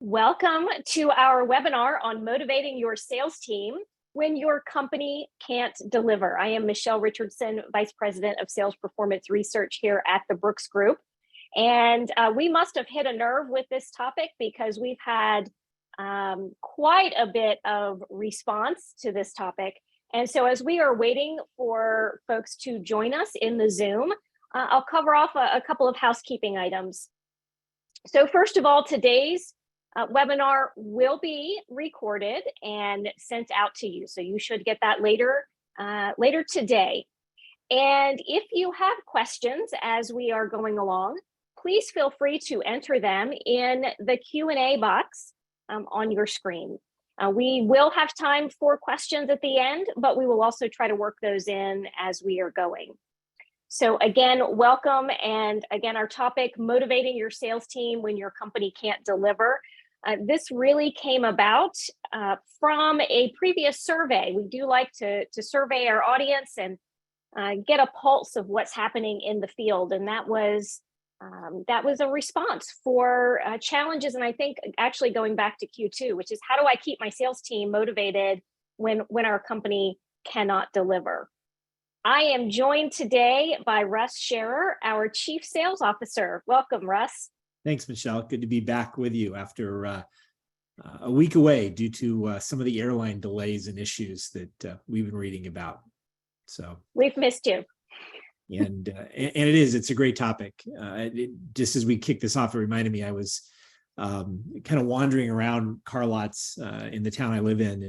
Welcome to our webinar on motivating your sales team when your company can't deliver. I am Michelle Richardson, Vice President of Sales Performance Research here at the Brooks Group. And we must have hit a nerve with this topic because we've had quite a bit of response to this topic. And so as we are waiting for folks to join us in the Zoom, I'll cover off a couple of housekeeping items. So first of all, today's webinar will be recorded and sent out to you. So you should get that later today. And if you have questions as we are going along, please feel free to enter them in the Q&A box on your screen. We will have time for questions at the end, but we will also try to work those in as we are going. So again, welcome. And again, our topic, motivating your sales team when your company can't deliver. This really came about from a previous survey. We do like to survey our audience and get a pulse of what's happening in the field. And that was a response for challenges. And I think actually going back to Q2, which is how do I keep my sales team motivated when our company cannot deliver? I am joined today by Russ Sharer, our Chief Sales Officer. Welcome, Russ. Thanks, Michelle. Good to be back with you after a week away due to some of the airline delays and issues that we've been reading about. So we've missed you. And it's a great topic. Just as we kick this off, it reminded me I was kind of wandering around car lots in the town I live in,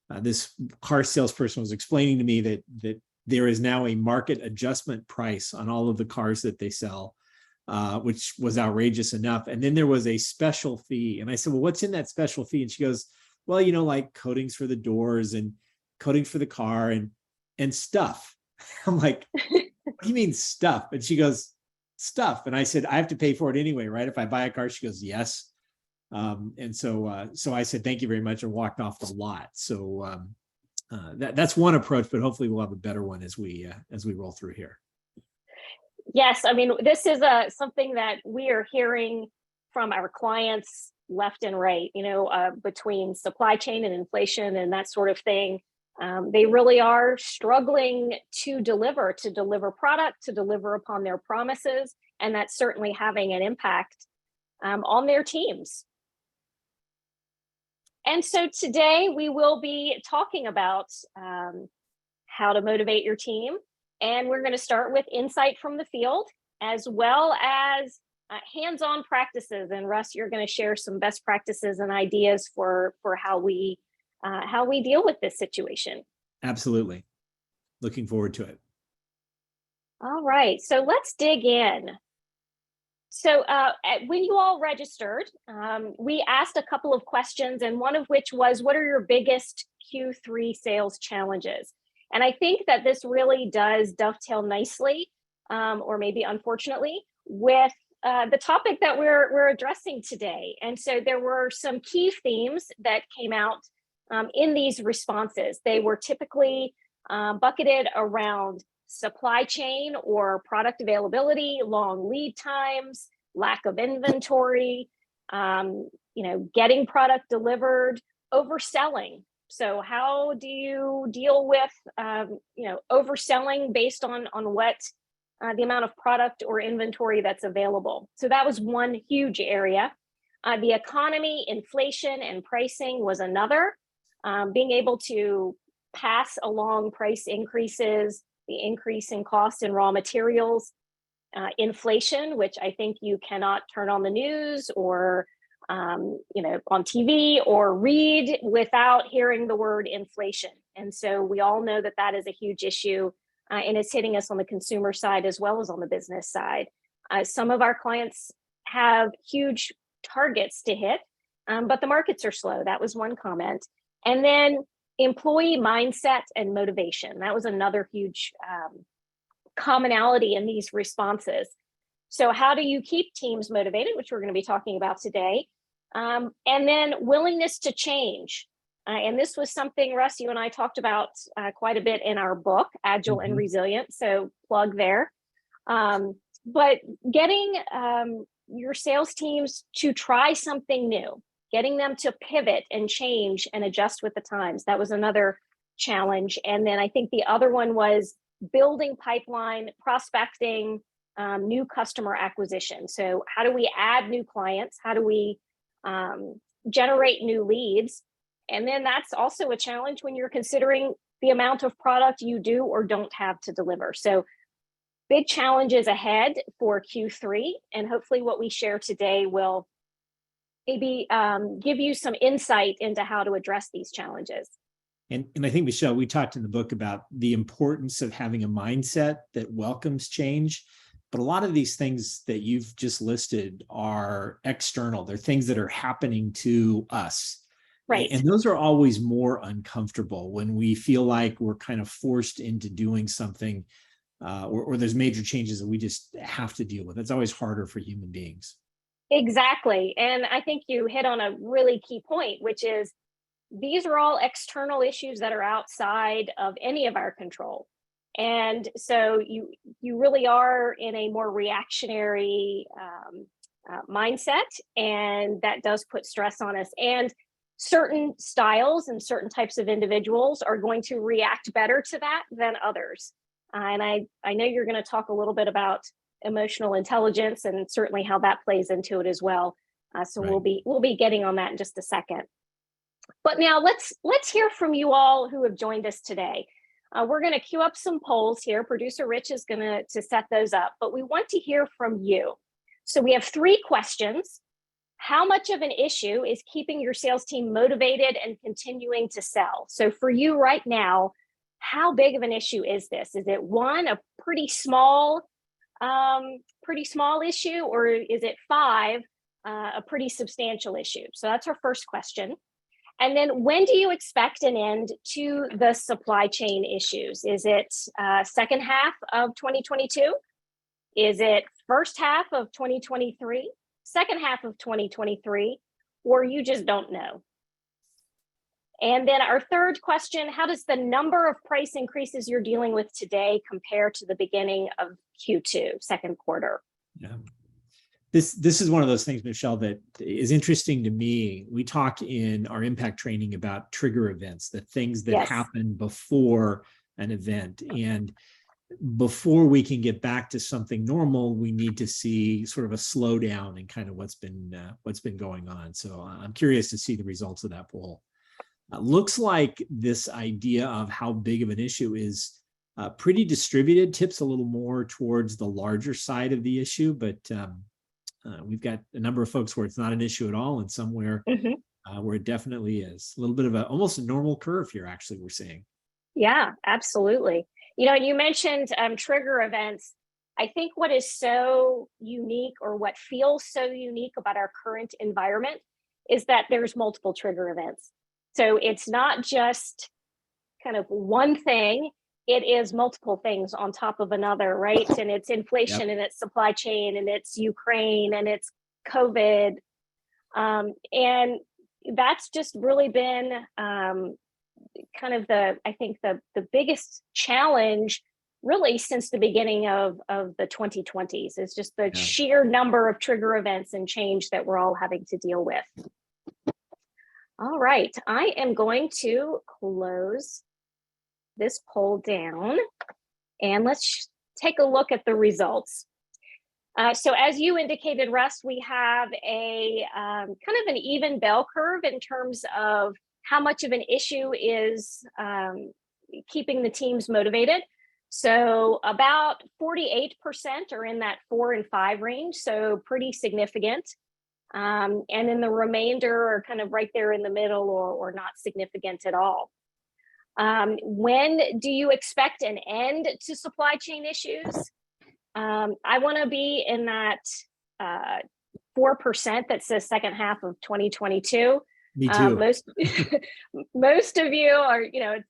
and this car salesperson was explaining to me that there is now a market adjustment price on all of the cars that they sell. Which was outrageous enough. And then there was a special fee. And I said, well, what's in that special fee? And she goes, well, like coatings for the doors and coatings for the car and stuff. I'm like, what do you mean stuff? And she goes, stuff. And I said, I have to pay for it anyway, right? If I buy a car, she goes, yes. And so I said, thank you very much, and walked off the lot. So that's one approach, but hopefully we'll have a better one as we roll through here. Yes, I mean, this is something that we are hearing from our clients left and right, between supply chain and inflation and that sort of thing. They really are struggling to deliver product, to deliver upon their promises, and that's certainly having an impact on their teams. And so today we will be talking about how to motivate your team. And we're going to start with insight from the field, as well as hands-on practices. And Russ, you're going to share some best practices and ideas for how we deal with this situation. Absolutely. Looking forward to it. All right, so let's dig in. So when you all registered, we asked a couple of questions, and one of which was, what are your biggest Q3 sales challenges? And I think that this really does dovetail nicely, or maybe unfortunately, with the topic that we're addressing today. And so there were some key themes that came out in these responses. They were typically bucketed around supply chain or product availability, long lead times, lack of inventory, getting product delivered, overselling. So how do you deal with, overselling based on what the amount of product or inventory that's available? So that was one huge area. The economy, inflation, and pricing was another. Being able to pass along price increases, the increase in cost in raw materials, inflation, which I think you cannot turn on the news or on TV or read without hearing the word inflation. And so we all know that is a huge issue, and it's hitting us on the consumer side as well as on the business side. Some of our clients have huge targets to hit, but the markets are slow. That was one comment. And then employee mindset and motivation. That was another huge commonality in these responses. So how do you keep teams motivated, which we're going to be talking about today? And then willingness to change. And this was something, Russ, you and I talked about quite a bit in our book, Agile and Resilient. So plug there. But getting your sales teams to try something new. getting them to pivot and change and adjust with the times. That was another challenge. And then I think the other one was building pipeline, prospecting, new customer acquisition. So how do we add new clients? How do we generate new leads? And then that's also a challenge when you're considering the amount of product you do or don't have to deliver. So big challenges ahead for Q3, and hopefully what we share today will maybe give you some insight into how to address these challenges. And I think, Michelle, we talked in the book about the importance of having a mindset that welcomes change. But a lot of these things that you've just listed are external. They're things that are happening to us. Right. And those are always more uncomfortable when we feel like we're kind of forced into doing something or there's major changes that we just have to deal with. It's always harder for human beings. Exactly. And I think you hit on a really key point, which is these are all external issues that are outside of any of our control. And so you really are in a more reactionary mindset, and that does put stress on us. And certain styles and certain types of individuals are going to react better to that than others. And I know you're going to talk a little bit about emotional intelligence and certainly how that plays into it as well. So right. we'll be getting on that in just a second. But now let's hear from you all who have joined us today. We're going to queue up some polls here. Producer Rich is going to set those up, but we want to hear from you. So we have 3 questions. How much of an issue is keeping your sales team motivated and continuing to sell? So for you right now, how big of an issue is this? Is it one, a pretty small issue, or is it 5, a pretty substantial issue? So that's our first question. And then when do you expect an end to the supply chain issues? Is it second half of 2022? Is it first half of 2023? Second half of 2023? Or you just don't know? And then our third question, how does the number of price increases you're dealing with today compare to the beginning of Q2, second quarter? Yeah. This is one of those things, Michelle, that is interesting to me. We talk in our impact training about trigger events, the things that happen before an event. And before we can get back to something normal, we need to see sort of a slowdown in kind of what's been going on. So I'm curious to see the results of that poll. Looks like this idea of how big of an issue is pretty distributed, tips a little more towards the larger side of the issue, but we've got a number of folks where it's not an issue at all, and somewhere where it definitely is. A little bit of almost a normal curve here, actually, we're seeing. Yeah, absolutely. You know, you mentioned trigger events. I think what is so unique, or what feels so unique about our current environment, is that there's multiple trigger events. So it's not just kind of one thing, it is multiple things on top of another, right? And it's inflation, and it's supply chain, and it's Ukraine, and it's COVID. And that's just really been kind of I think the biggest challenge really since the beginning of the 2020s is just the sheer number of trigger events and change that we're all having to deal with. All right, I am going to close this poll down, and let's take a look at the results. So as you indicated, Russ, we have a kind of an even bell curve in terms of how much of an issue is keeping the teams motivated. So about 48% are in that 4 and 5 range, so pretty significant. And then the remainder are kind of right there in the middle, or not significant at all. When do you expect an end to supply chain issues? I want to be in that 4% that says second half of 2022. Me too. Most of you are,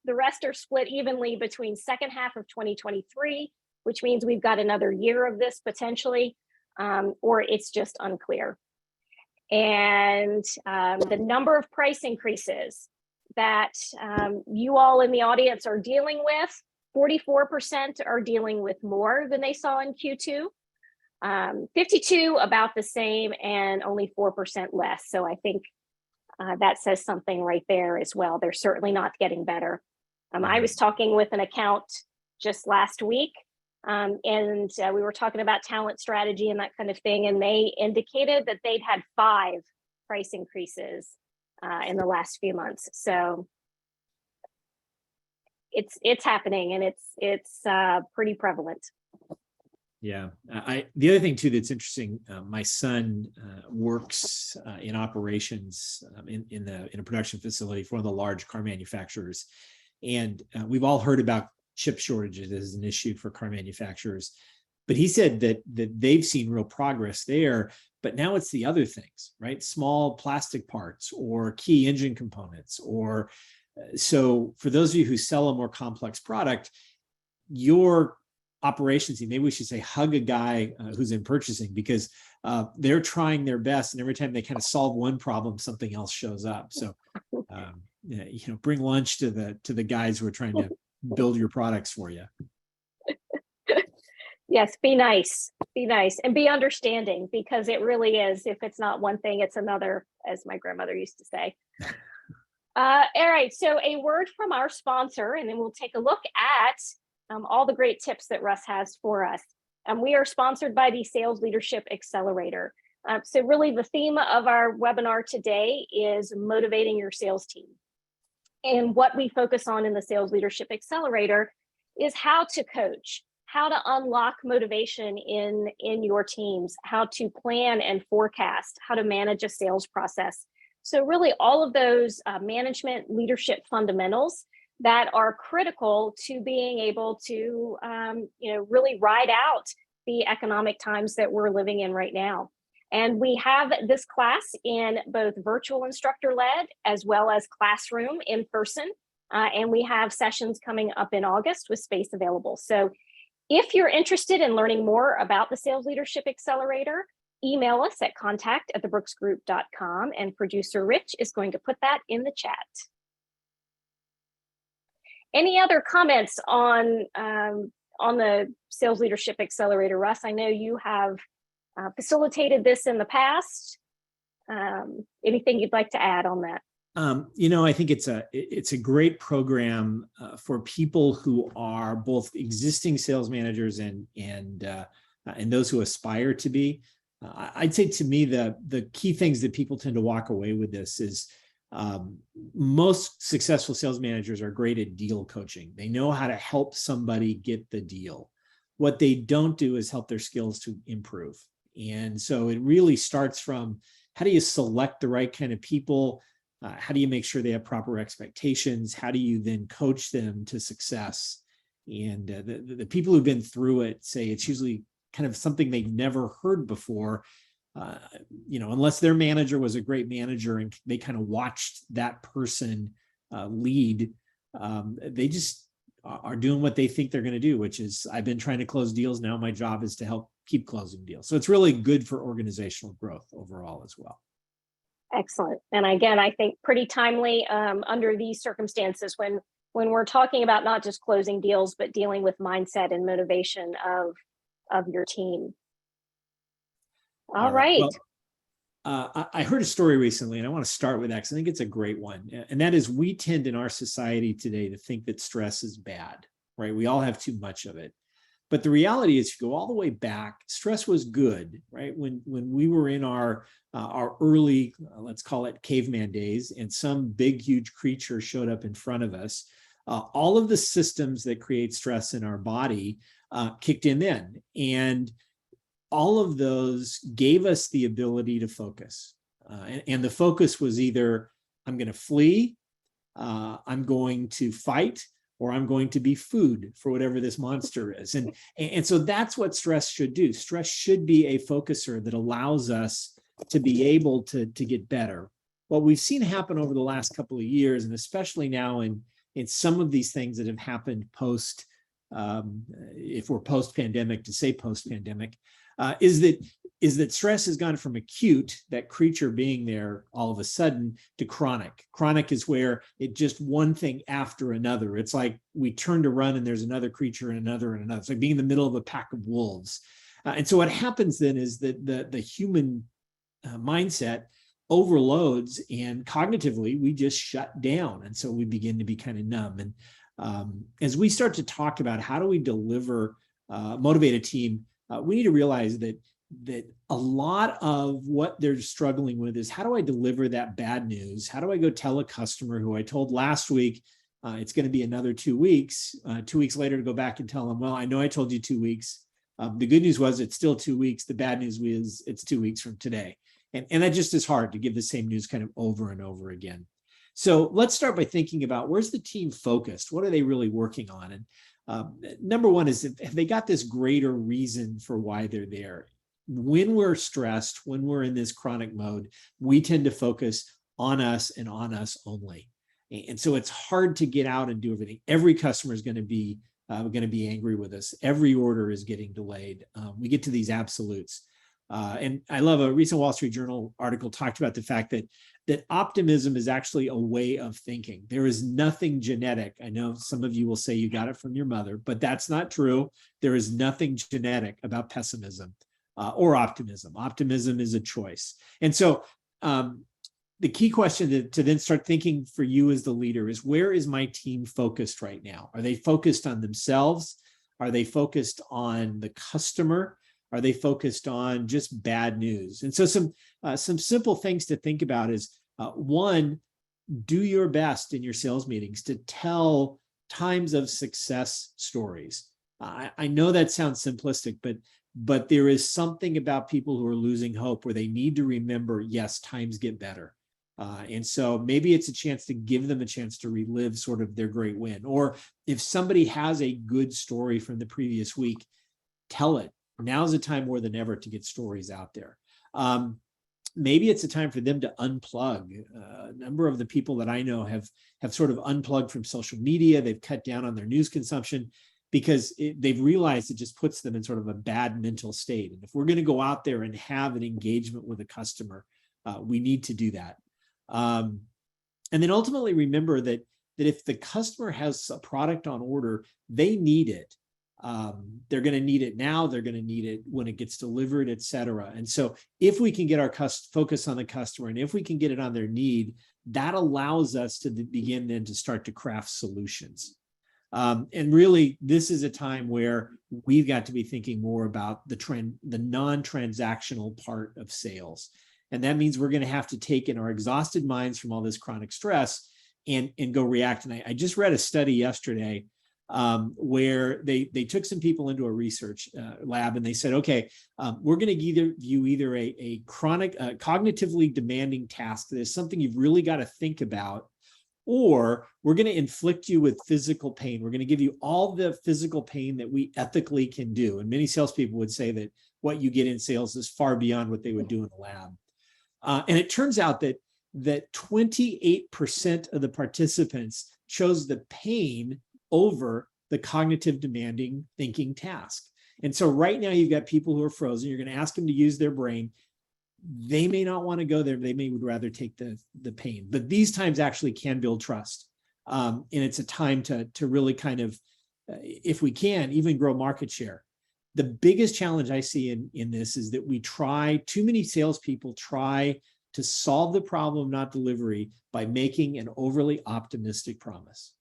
the rest are split evenly between second half of 2023, which means we've got another year of this potentially, or it's just unclear. And the number of price increases that you all in the audience are dealing with, 44% are dealing with more than they saw in Q2, 52 about the same, and only 4% less. So I think that says something right there as well. They're certainly not getting better. I was talking with an account just last week, and we were talking about talent strategy and that kind of thing, and they indicated that they'd had 5 price increases in the last few months. So it's happening, and it's pretty prevalent. Yeah. The other thing too that's interesting, my son works in operations in a production facility for one of the large car manufacturers, and we've all heard about chip shortages as an issue for car manufacturers. But he said that they've seen real progress there, but now it's the other things, right? Small plastic parts or key engine components, or so for those of you who sell a more complex product, your operations team, maybe we should say hug a guy who's in purchasing, because they're trying their best, and every time they kind of solve one problem, something else shows up. So bring lunch to the guys who are trying to build your products for you. Yes, be nice, and be understanding, because it really is. If it's not one thing, it's another, as my grandmother used to say. All right, so a word from our sponsor, and then we'll take a look at all the great tips that Russ has for us. We are sponsored by the Sales Leadership Accelerator. So really the theme of our webinar today is motivating your sales team. And what we focus on in the Sales Leadership Accelerator is how to coach, how to unlock motivation in your teams, how to plan and forecast, how to manage a sales process. So really all of those management leadership fundamentals that are critical to being able to really ride out the economic times that we're living in right now. And we have this class in both virtual instructor-led as well as classroom in person. And we have sessions coming up in August with space available. So if you're interested in learning more about the Sales Leadership Accelerator, email us at contact@thebrooksgroup.com, and producer Rich is going to put that in the chat. Any other comments on the Sales Leadership Accelerator, Russ? I know you have facilitated this in the past. Anything you'd like to add on that? I think it's a great program for people who are both existing sales managers and those who aspire to be. I'd say, to me, the key things that people tend to walk away with this is most successful sales managers are great at deal coaching. They know how to help somebody get the deal. What they don't do is help their skills to improve. And so it really starts from, how do you select the right kind of people? How do you make sure they have proper expectations? How do you then coach them to success? And the people who've been through it say it's usually kind of something they've never heard before. Unless their manager was a great manager and they kind of watched that person lead, they just are doing what they think they're going to do, which is, I've been trying to close deals. Now my job is to help keep closing deals. So it's really good for organizational growth overall as well. Excellent. And again, I think pretty timely under these circumstances when we're talking about not just closing deals, but dealing with mindset and motivation of your team. All right. Well, I heard a story recently, and I want to start with that because I think it's a great one. And that is, we tend in our society today to think that stress is bad, right? We all have too much of it. But the reality is, if you go all the way back, stress was good, right? When we were in our early, let's call it caveman days, and some big, huge creature showed up in front of us, all of the systems that create stress in our body kicked in then. And all of those gave us the ability to focus. And the focus was either, I'm going to flee, I'm going to fight, or I'm going to be food for whatever this monster is. And so that's what stress should do. Stress should be a focuser that allows us to be able to get better. What we've seen happen over the last couple of years, and especially now in some of these things that have happened post, if we're post-pandemic, to say post-pandemic, is that stress has gone from acute, that creature being there all of a sudden, to chronic. Chronic is where it just one thing after another. It's like we turn to run and there's another creature and another and another. It's like being in the middle of a pack of wolves. And so what happens then is that the human mindset overloads, and cognitively we just shut down. And so we begin to be kind of numb. And as we start to talk about how do we deliver, motivate a team, we need to realize that a lot of what they're struggling with is, how do I deliver that bad news? How do I go tell a customer who I told last week it's going to be another 2 weeks, 2 weeks later to go back and tell them, well, I know I told you 2 weeks. The good news was it's still 2 weeks. The bad news was it's 2 weeks from today. And that just is hard to give the same news kind of over and over again. So let's start by thinking about, where's the team focused? What are they really working on? And number one is, have they got this greater reason for why they're there? When we're stressed, when we're in this chronic mode, we tend to focus on us and on us only. And so it's hard to get out and do everything. Every customer is going to be angry with us. Every order is getting delayed. We get to these absolutes. And I love a recent Wall Street Journal article talked about the fact that optimism is actually a way of thinking. There is nothing genetic. I know some of you will say you got it from your mother, but that's not true. There is nothing genetic about pessimism or optimism. Optimism is a choice. And so the key question to then start thinking for you as the leader is, where is my team focused right now? Are they focused on themselves? Are they focused on the customer? Are they focused on just bad news? And so some simple things to think about is, one, do your best in your sales meetings to tell times of success stories. I know that sounds simplistic, but there is something about people who are losing hope where they need to remember, yes, times get better. And so maybe it's a chance to give them a chance to relive sort of their great win. Or if somebody has a good story from the previous week, tell it. Now's the time more than ever to get stories out there. Maybe it's a time for them to unplug. A number of the people that I know have sort of unplugged from social media. They've cut down on their news consumption because they've realized it just puts them in sort of a bad mental state. And if we're going to go out there and have an engagement with a customer, we need to do that. And then ultimately remember that if the customer has a product on order, they need it. They're going to need it now. They're going to need it when it gets delivered, et cetera. And so if we can get our focus on the customer, and if we can get it on their need, that allows us to begin then to start to craft solutions. And really, this is a time where we've got to be thinking more about the non-transactional part of sales. And that means we're going to have to take in our exhausted minds from all this chronic stress and go react. And I just read a study yesterday where they took some people into a research lab, and they said, okay, we're going to view either a chronic, cognitively demanding task that is something you've really got to think about, or we're going to inflict you with physical pain. We're going to give you all the physical pain that we ethically can do. And many salespeople would say that what you get in sales is far beyond what they would do in the lab. And it turns out that 28% of the participants chose the pain over the cognitive demanding thinking task. And so right now you've got people who are frozen. You're going to ask them to use their brain. They may not want to go there. They would rather take the pain. But these times actually can build trust. And it's a time to really kind of, if we can, even grow market share. The biggest challenge I see in this is that too many salespeople try to solve the problem of not delivery by making an overly optimistic promise.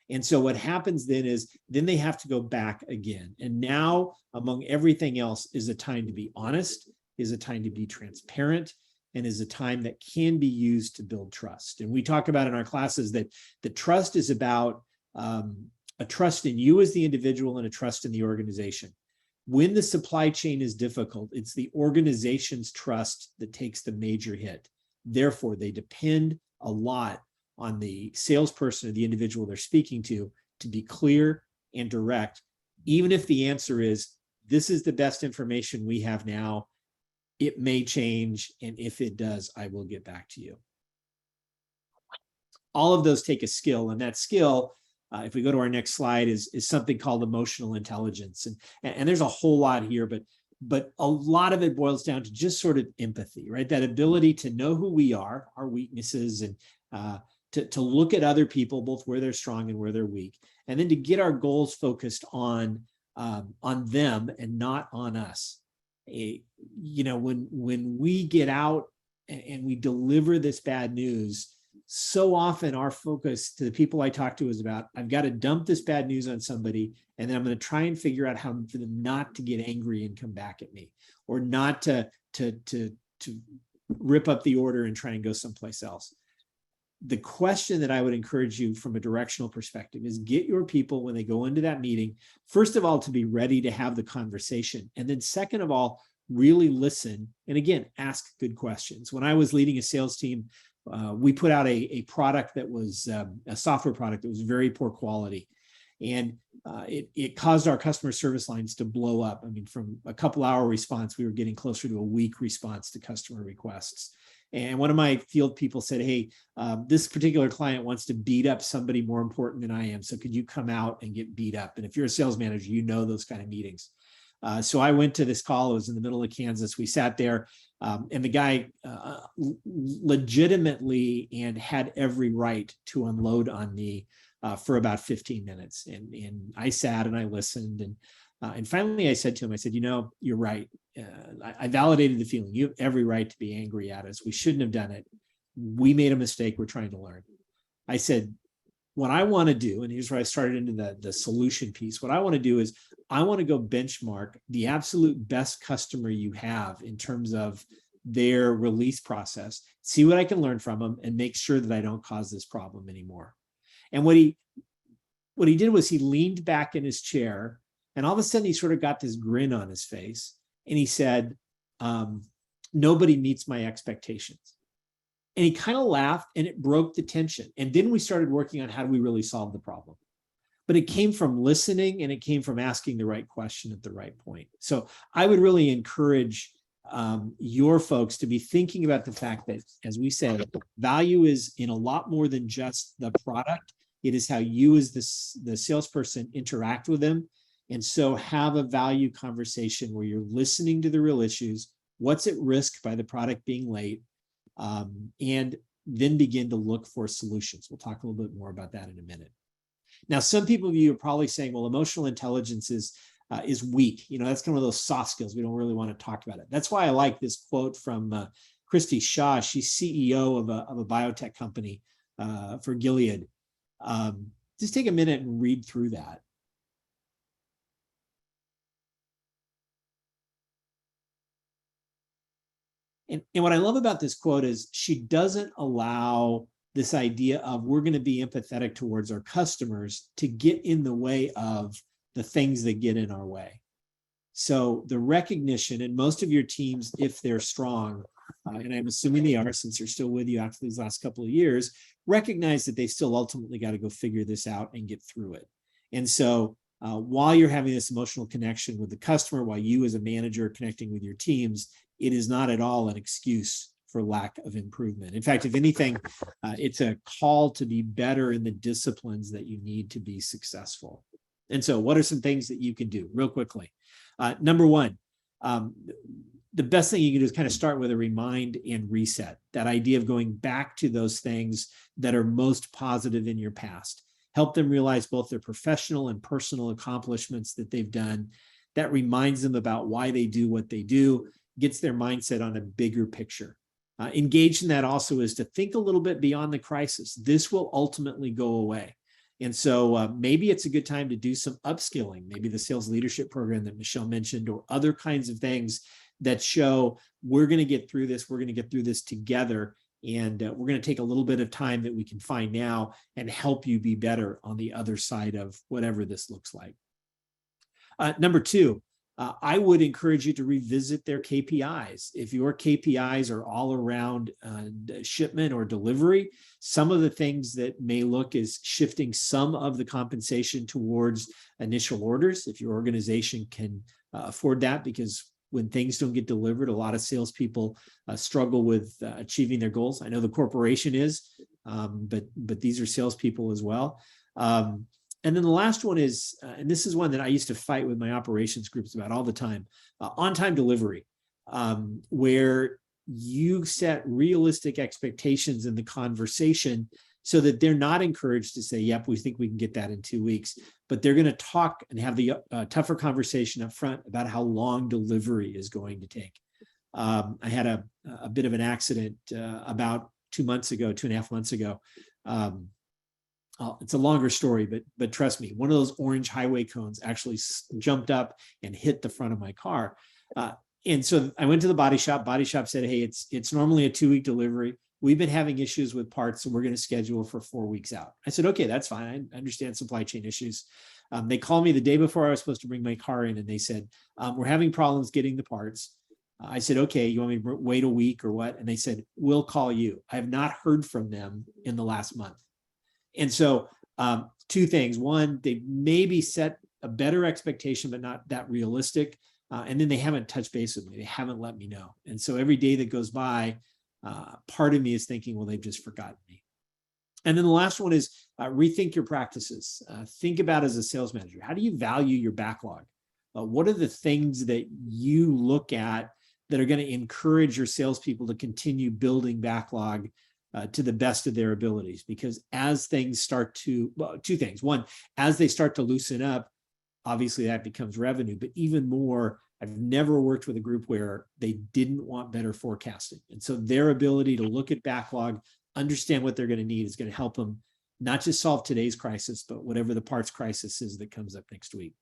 And so what happens then is they have to go back again. And now, among everything else, is a time to be honest, is a time to be transparent, and is a time that can be used to build trust. And we talk about in our classes that the trust is about a trust in you as the individual and a trust in the organization. When the supply chain is difficult, it's the organization's trust that takes the major hit. Therefore, they depend a lot on the salesperson or the individual they're speaking to be clear and direct, even if the answer is, this is the best information we have now. It may change, and if it does, I will get back to you. All of those take a skill, and that skill, if we go to our next slide, is something called emotional intelligence. And there's a whole lot here, but a lot of it boils down to just sort of empathy, right? That ability to know who we are, our weaknesses, and to look at other people, both where they're strong and where they're weak, and then to get our goals focused on them and not on us. When we get out and we deliver this bad news, so often our focus to the people I talk to is about, I've got to dump this bad news on somebody, and then I'm going to try and figure out how for them not to get angry and come back at me, or not to rip up the order and try and go someplace else. The question that I would encourage you from a directional perspective is get your people, when they go into that meeting, first of all, to be ready to have the conversation. And then second of all, really listen. And again, ask good questions. When I was leading a sales team, we put out a product that was a software product that was very poor quality. And it caused our customer service lines to blow up. I mean, from a couple hour response, we were getting closer to a week response to customer requests. And one of my field people said, hey, this particular client wants to beat up somebody more important than I am. So could you come out and get beat up? And if you're a sales manager, you know those kind of meetings. So I went to this call. It was in the middle of Kansas. We sat there, and the guy legitimately and had every right to unload on me for about 15 minutes. And I sat and I listened. And finally I said to him, I said, you know, you're right. I validated the feeling. You have every right to be angry at us. We shouldn't have done it. We made a mistake. We're trying to learn. I said, what I want to do, and here's where I started into the solution piece. What I want to do is I want to go benchmark the absolute best customer you have in terms of their release process, see what I can learn from them, and make sure that I don't cause this problem anymore. And what he did was he leaned back in his chair, and all of a sudden he sort of got this grin on his face, and he said, nobody meets my expectations. And he kind of laughed, and it broke the tension. And then we started working on how do we really solve the problem. But it came from listening, and it came from asking the right question at the right point. So I would really encourage your folks to be thinking about the fact that, as we said, value is in a lot more than just the product. It is how you as the salesperson interact with them. And so have a value conversation where you're listening to the real issues, what's at risk by the product being late, and then begin to look for solutions. We'll talk a little bit more about that in a minute. Now, some people of you are probably saying, well, emotional intelligence is weak. You know, that's kind of those soft skills. We don't really want to talk about it. That's why I like this quote from Christy Shaw. She's CEO of a biotech company for Gilead. Just take a minute and read through that. And what I love about this quote is she doesn't allow this idea of we're going to be empathetic towards our customers to get in the way of the things that get in our way. So the recognition, and most of your teams, if they're strong, and I'm assuming they are since they're still with you after these last couple of years, recognize that they still ultimately got to go figure this out and get through it. And so while you're having this emotional connection with the customer, while you as a manager are connecting with your teams, it is not at all an excuse for lack of improvement. In fact, if anything, it's a call to be better in the disciplines that you need to be successful. And so what are some things that you can do real quickly? Number one, the best thing you can do is kind of start with a remind and reset. That idea of going back to those things that are most positive in your past. Help them realize both their professional and personal accomplishments that they've done. That reminds them about why they do what they do, gets their mindset on a bigger picture. Engage in that also is to think a little bit beyond the crisis. This will ultimately go away. And so maybe it's a good time to do some upskilling, maybe the sales leadership program that Michelle mentioned, or other kinds of things that show we're going to get through this. We're going to get through this together. And we're going to take a little bit of time that we can find now and help you be better on the other side of whatever this looks like. Number two, I would encourage you to revisit their KPIs. If your KPIs are all around shipment or delivery, some of the things that may look is shifting some of the compensation towards initial orders, if your organization can afford that, because when things don't get delivered, a lot of salespeople struggle with achieving their goals. I know the corporation is, but these are salespeople as well. And then the last one is, and this is one that I used to fight with my operations groups about all the time, on-time delivery, where you set realistic expectations in the conversation so that they're not encouraged to say, yep, we think we can get that in 2 weeks, but they're going to talk and have the tougher conversation up front about how long delivery is going to take. I had a bit of an accident about 2.5 months ago. It's a longer story, but trust me, one of those orange highway cones actually jumped up and hit the front of my car. And so I went to the body shop. Body shop said, "Hey, it's normally a 2-week delivery. We've been having issues with parts, so we're going to schedule for 4 weeks out." I said, "Okay, that's fine. I understand supply chain issues." They called me the day before I was supposed to bring my car in, and they said, "We're having problems getting the parts." I said, "Okay, you want me to wait a week or what?" And they said, "We'll call you." I have not heard from them in the last month. And so 2 things. One, they maybe set a better expectation, but not that realistic. And then they haven't touched base with me. They haven't let me know. And so every day that goes by, part of me is thinking, well, they've just forgotten me. And then the last one is rethink your practices. Think about as a sales manager, how do you value your backlog? What are the things that you look at that are going to encourage your salespeople to continue building backlog to the best of their abilities? Because as things start to, well, 2 things. One, as they start to loosen up, obviously that becomes revenue, but even more, I've never worked with a group where they didn't want better forecasting. And so their ability to look at backlog, understand what they're going to need is going to help them not just solve today's crisis, but whatever the parts crisis is that comes up next week.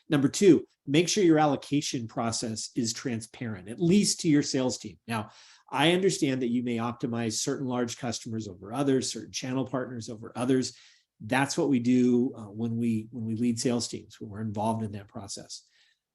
Number 2, make sure your allocation process is transparent, at least to your sales team. Now, I understand that you may optimize certain large customers over others, certain channel partners over others. That's what we do when we lead sales teams, when we're involved in that process.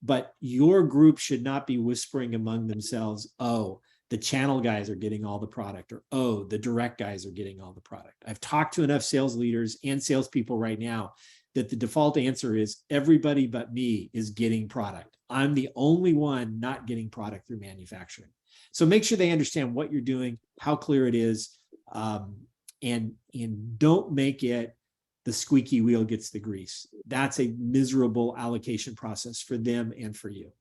But your group should not be whispering among themselves, "Oh, the channel guys are getting all the product," or "Oh, the direct guys are getting all the product." I've talked to enough sales leaders and salespeople right now that the default answer is everybody but me is getting product. I'm the only one not getting product through manufacturing. So make sure they understand what you're doing, how clear it is, and don't make it the squeaky wheel gets the grease. That's a miserable allocation process for them and for you.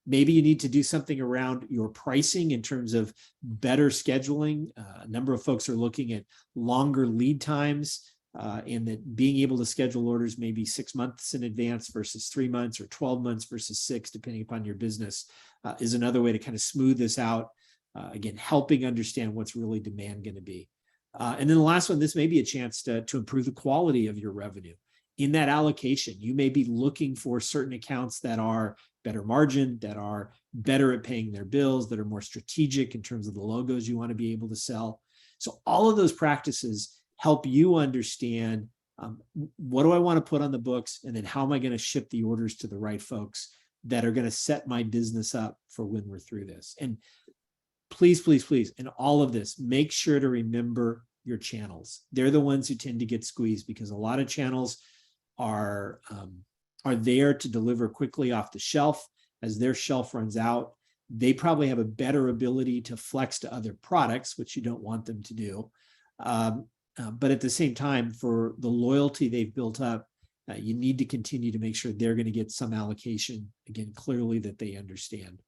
Maybe you need to do something around your pricing in terms of better scheduling. A number of folks are looking at longer lead times, and that being able to schedule orders maybe 6 months in advance versus 3 months, or 12 months versus 6, depending upon your business, is another way to kind of smooth this out. Again, helping understand what's really demand going to be. And then the last one, this may be a chance to improve the quality of your revenue. In that allocation, you may be looking for certain accounts that are better margin, that are better at paying their bills, that are more strategic in terms of the logos you want to be able to sell. So all of those practices help you understand what do I want to put on the books, and then how am I going to ship the orders to the right folks that are going to set my business up for when we're through this. And please, please, please, in all of this, make sure to remember your channels. They're the ones who tend to get squeezed, because a lot of channels are there to deliver quickly off the shelf. As their shelf runs out, they probably have a better ability to flex to other products, which you don't want them to do. But at the same time, for the loyalty they've built up, you need to continue to make sure they're going to get some allocation, again, clearly that they understand.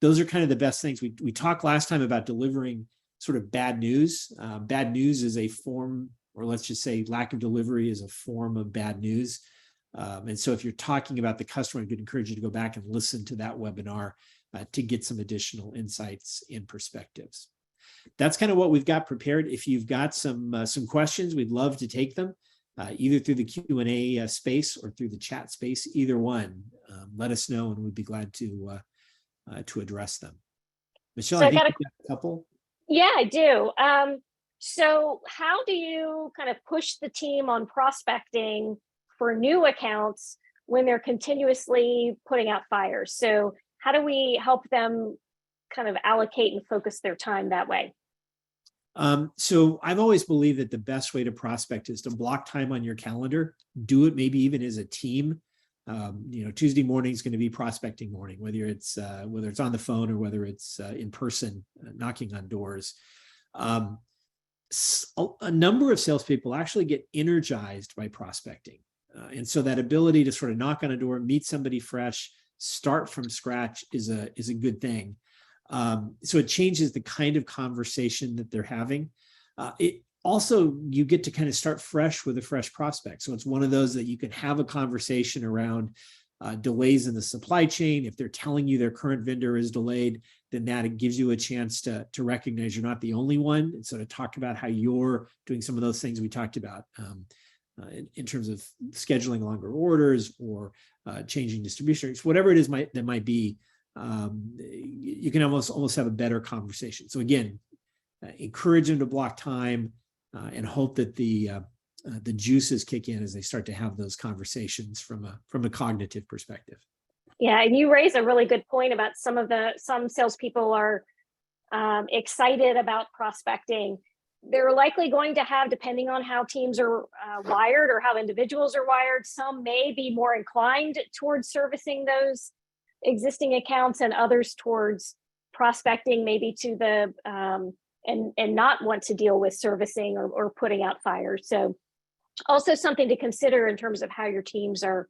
Those are kind of the best things. We talked last time about delivering sort of bad news. Bad news is a form, or let's just say lack of delivery is a form of bad news. And so if you're talking about the customer, I would encourage you to go back and listen to that webinar to get some additional insights and perspectives. That's kind of what we've got prepared. If you've got some questions, we'd love to take them either through the Q&A space or through the chat space. Either one, let us know, and we'd be glad to address them. Michelle, So I think you've got a couple. Yeah, I do. So how do you kind of push the team on prospecting for new accounts when they're continuously putting out fires? So how do we help them kind of allocate and focus their time that way? So I've always believed that the best way to prospect is to block time on your calendar. Do it maybe even as a team. Tuesday morning is going to be prospecting morning, whether it's on the phone or whether it's in person, knocking on doors. A number of salespeople actually get energized by prospecting. And so that ability to sort of knock on a door, meet somebody fresh, start from scratch is a good thing. So it changes the kind of conversation that they're having. It also, you get to kind of start fresh with a fresh prospect. So it's one of those that you can have a conversation around delays in the supply chain. If they're telling you their current vendor is delayed, then that gives you a chance to recognize you're not the only one. And so to talk about how you're doing some of those things we talked about in terms of scheduling longer orders or changing distribution, whatever it is that might be, you can almost have a better conversation. So again, encourage them to block time and hope that the juices kick in as they start to have those conversations from a cognitive perspective. Yeah, and you raise a really good point about some salespeople are excited about prospecting. They're likely going to have, depending on how teams are wired or how individuals are wired, some may be more inclined towards servicing those existing accounts and others towards prospecting, maybe to the and not want to deal with servicing or putting out fires. So also something to consider in terms of how your teams are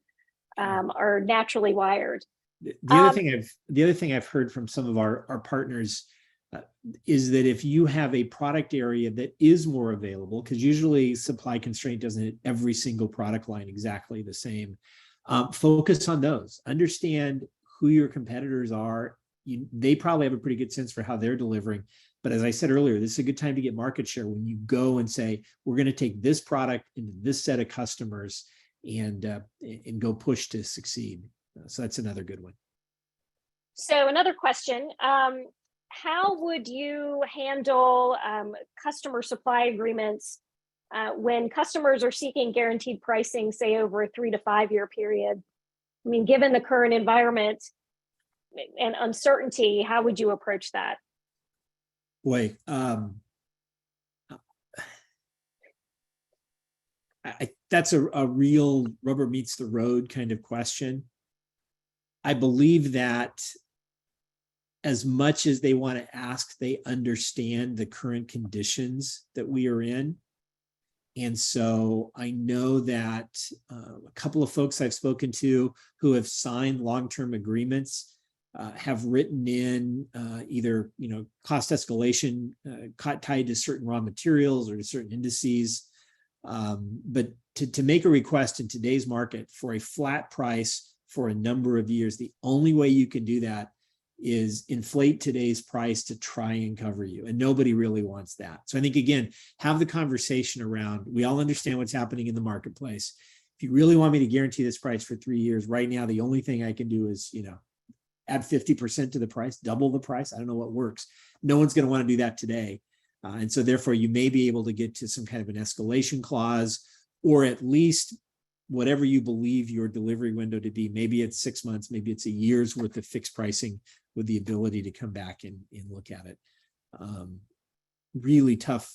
naturally wired. The other thing I've heard from some of our partners is that if you have a product area that is more available, because usually supply constraint doesn't hit every single product line exactly the same, focus on those. Understand who your competitors are. They probably have a pretty good sense for how they're delivering. But as I said earlier, this is a good time to get market share when you go and say, we're going to take this product into this set of customers and go push to succeed. So that's another good one. So another question, how would you handle customer supply agreements when customers are seeking guaranteed pricing, say over a 3 to 5 year period? I mean, given the current environment and uncertainty, how would you approach that? Boy, that's a real rubber meets the road kind of question. I believe that as much as they want to ask, they understand the current conditions that we are in. And so I know that a couple of folks I've spoken to who have signed long-term agreements have written in either cost escalation tied to certain raw materials or to certain indices. But to make a request in today's market for a flat price for a number of years, the only way you can do that is inflate today's price to try and cover you. And nobody really wants that. So I think, again, have the conversation around, we all understand what's happening in the marketplace. If you really want me to guarantee this price for 3 years, right now, the only thing I can do is, add 50% to the price, double the price. I don't know what works. No one's going to want to do that today. And so therefore you may be able to get to some kind of an escalation clause, or at least whatever you believe your delivery window to be. Maybe it's 6 months, maybe it's a year's worth of fixed pricing with the ability to come back and look at it. Really tough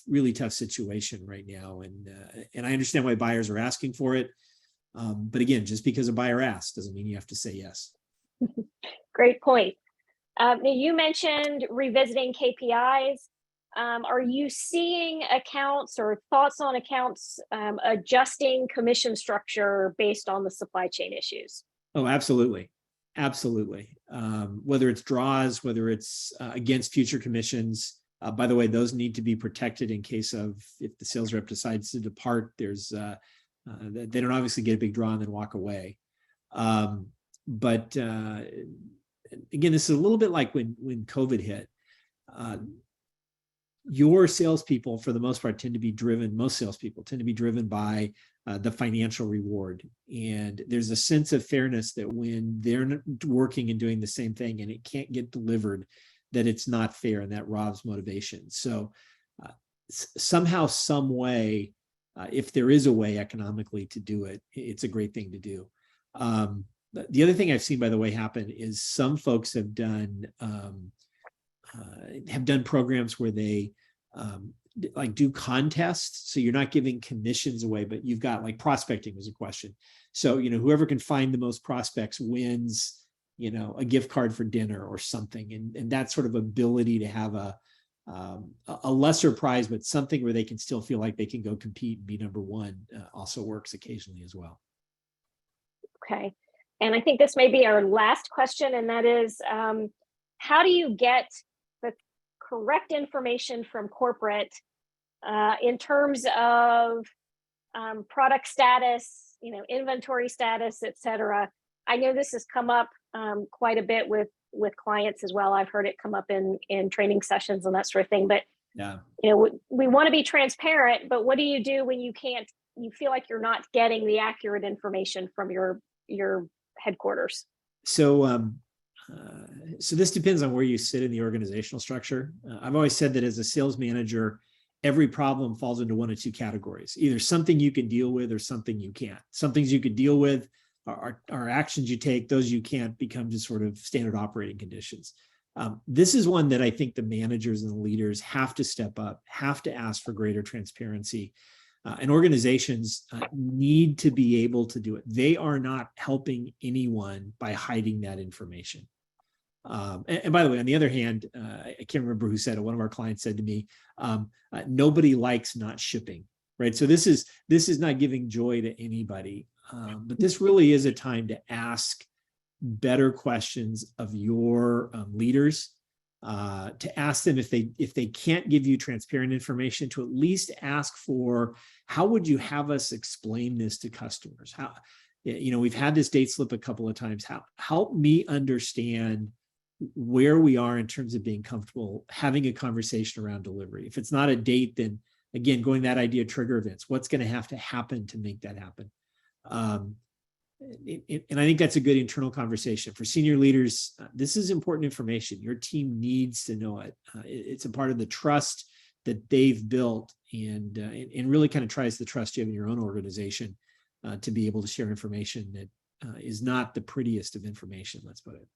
situation right now. And I understand why buyers are asking for it. But again, just because a buyer asks doesn't mean you have to say yes. Great point. You mentioned revisiting KPIs. Are you seeing accounts or thoughts on accounts adjusting commission structure based on the supply chain issues? Oh, absolutely. Absolutely. Whether it's draws, whether it's against future commissions. By the way, those need to be protected in case of if the sales rep decides to depart, there's they don't obviously get a big draw and then walk away. But again, this is a little bit like when COVID hit. Your salespeople, for the most part, most salespeople tend to be driven by the financial reward. And there's a sense of fairness that when they're working and doing the same thing and it can't get delivered, that it's not fair, and that robs motivation. So somehow, some way, if there is a way economically to do it, it's a great thing to do. The other thing I've seen, by the way, happen is some folks have done programs where they do contests. So you're not giving commissions away, but you've got prospecting was a question. So, whoever can find the most prospects wins, a gift card for dinner or something. And that sort of ability to have a lesser prize, but something where they can still feel like they can go compete and be number one also works occasionally as well. Okay. And I think this may be our last question, and that is, how do you get the correct information from corporate in terms of product status, inventory status, et cetera, I know this has come up quite a bit with clients as well. I've heard it come up in training sessions and that sort of thing. But Yeah. we want to be transparent. But what do you do when you can't? You feel like you're not getting the accurate information from your headquarters? So so this depends on where you sit in the organizational structure. I've always said that as a sales manager, every problem falls into one of two categories: either something you can deal with or something you can't. Some things you could deal with are actions you take; those you can't become just sort of standard operating conditions. This is one that I think the managers and the leaders have to step up, have to ask for greater transparency. And organizations need to be able to do it. They are not helping anyone by hiding that information. And by the way, on the other hand, I can't remember who said it. One of our clients said to me, nobody likes not shipping, right? So this is not giving joy to anybody, but this really is a time to ask better questions of your leaders, to ask them if they can't give you transparent information, to at least ask for, how would you have us explain this to customers? How, we've had this date slip a couple of times. Help me understand where we are in terms of being comfortable having a conversation around delivery. If it's not a date, then again, going that idea of trigger events, what's going to have to happen to make that happen? And I think that's a good internal conversation for senior leaders. This is important information. Your team needs to know it. It's a part of the trust that they've built, and really kind of tries the trust you have in your own organization to be able to share information that is not the prettiest of information. Let's put it.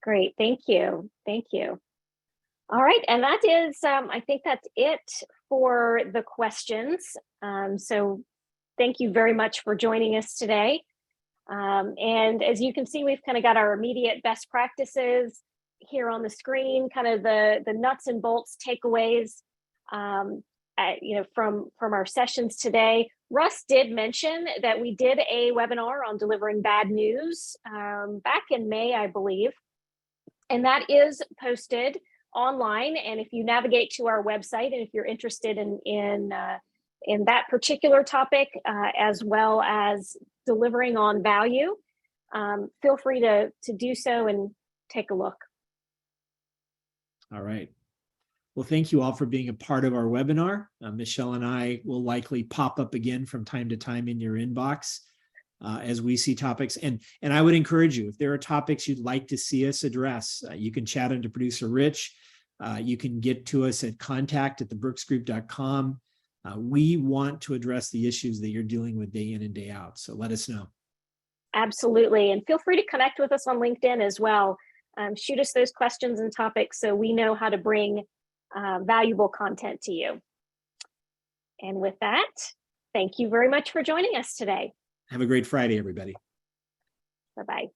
Great, thank you, thank you. All right, and that is, I think that's it for the questions. So thank you very much for joining us today. And as you can see, we've kind of got our immediate best practices here on the screen, kind of the nuts and bolts takeaways, from our sessions today. Russ did mention that we did a webinar on delivering bad news back in May, I believe, and that is posted online. And if you navigate to our website, and if you're interested in that particular topic, as well as delivering on value, feel free to do so and take a look. All right. Well, thank you all for being a part of our webinar. Michelle and I will likely pop up again from time to time in your inbox as we see topics. And I would encourage you, if there are topics you'd like to see us address, you can chat into producer Rich. You can get to us at contact@thebrooksgroup.com. We want to address the issues that you're dealing with day in and day out. So let us know. Absolutely. And feel free to connect with us on LinkedIn as well. Shoot us those questions and topics so we know how to bring valuable content to you. And with that, thank you very much for joining us today. Have a great Friday, everybody. Bye-bye.